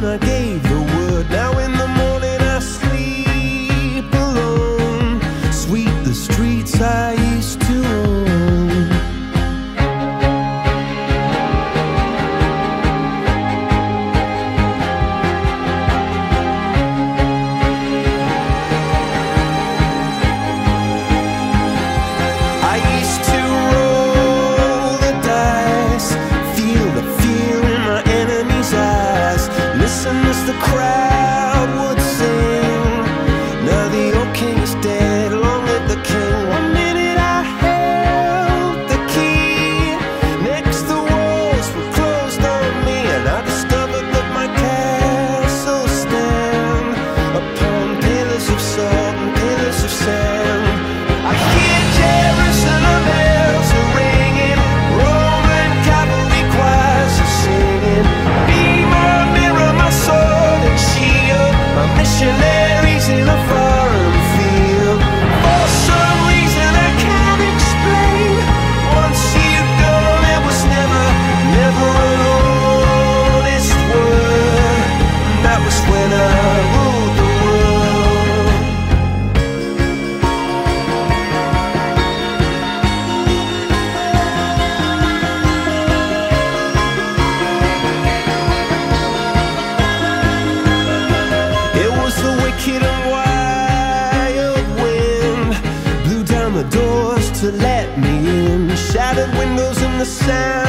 when I gave the word. Now in the morning I sleep alone. Sweep the streets I used to own. I used to roll the dice, feel the fear in my enemy's eyes, listen as the crowd would sing. Now the old king is dead, long live the king. One minute I held the key, next the walls were closed on me, and I discovered that my castle stand upon pillars of salt and pillars of sand. I hear Jerusalem bells are ringing, Roman cavalry choirs are singing. Be my mirror, my sword and shield, my missionaries in a foreign field. For some reason I can't explain, once you've gone there was never, never an honest word. That was when I ruled the world. It was the wicked and wild wind, blew down the doors to let me in, shattered windows in the sound